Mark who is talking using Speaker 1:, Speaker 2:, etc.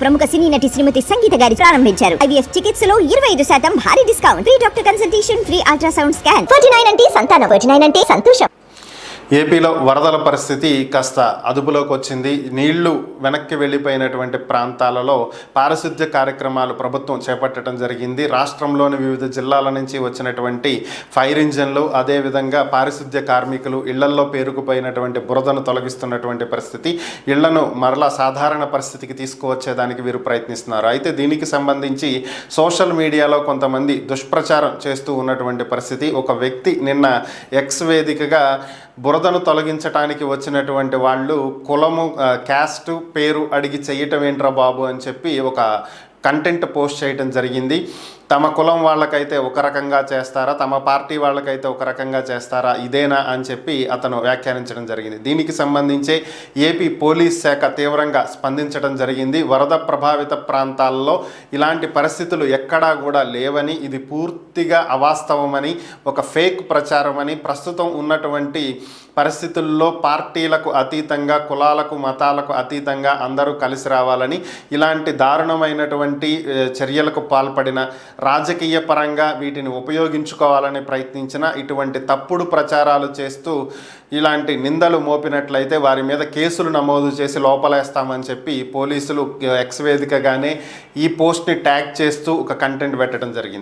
Speaker 1: ప్రముఖ సినీ నటి శ్రీమతి సంగీత గారి ప్రారంభించారు. IVF చికిత్సలో 25% భారీ discount, free doctor consultation, free ultrasound scan. 49 అంటే సంతానం, 49 అంటే సంతోషం.
Speaker 2: ఏపీలో వరదల పరిస్థితి కాస్త అదుపులోకి వచ్చింది. నీళ్లు వెనక్కి వెళ్ళిపోయినటువంటి ప్రాంతాలలో పారిశుద్ధ్య కార్యక్రమాలు ప్రభుత్వం చేపట్టడం జరిగింది. రాష్ట్రంలోని వివిధ జిల్లాల నుంచి వచ్చినటువంటి ఫైర్ ఇంజన్లు, అదేవిధంగా పారిశుద్ధ్య కార్మికులు ఇళ్లల్లో పేరుకుపోయినటువంటి బురదను తొలగిస్తున్నటువంటి పరిస్థితి, ఇళ్లను మరలా సాధారణ పరిస్థితికి తీసుకువచ్చేదానికి వీరు ప్రయత్నిస్తున్నారు. అయితే దీనికి సంబంధించి సోషల్ మీడియాలో కొంతమంది దుష్ప్రచారం చేస్తూ ఉన్నటువంటి పరిస్థితి. ఒక వ్యక్తి నిన్న ఎక్స్ వేదికగా బురదను తొలగించడానికి వచ్చినటువంటి వాళ్ళు కులము, క్యాస్ట్, పేరు అడిగి చెయ్యటం ఏంట్రా బాబు అని చెప్పి ఒక కంటెంట్ పోస్ట్ చేయడం జరిగింది. తమ కులం వాళ్ళకైతే ఒక రకంగా చేస్తారా, తమ పార్టీ వాళ్ళకైతే ఒక రకంగా చేస్తారా, ఇదేనా అని చెప్పి అతను వ్యాఖ్యానించడం జరిగింది. దీనికి సంబంధించే ఏపీ పోలీస్ శాఖ తీవ్రంగా స్పందించడం జరిగింది. వరద ప్రభావిత ప్రాంతాల్లో ఇలాంటి పరిస్థితులు ఎక్కడా కూడా లేవని, ఇది పూర్తిగా అవాస్తవమని, ఒక ఫేక్ ప్రచారమని, ప్రస్తుతం ఉన్నటువంటి పరిస్థితుల్లో పార్టీలకు అతీతంగా, కులాలకు మతాలకు అతీతంగా అందరూ కలిసి రావాలని, ఇలాంటి దారుణమైనటువంటి చర్యలకు పాల్పడిన, రాజకీయ పరంగా వీటిని ఉపయోగించుకోవాలని ప్రయత్నించిన, ఇటువంటి తప్పుడు ప్రచారాలు చేస్తూ ఇలాంటి నిందలు మోపినట్లయితే వారి మీద కేసులు నమోదు చేసి లోపలేస్తామని చెప్పి పోలీసులు ఎక్స్ వేదికగానే ఈ పోస్ట్ని ట్యాగ్ చేస్తూ ఒక కంటెంట్ పెట్టడం జరిగింది.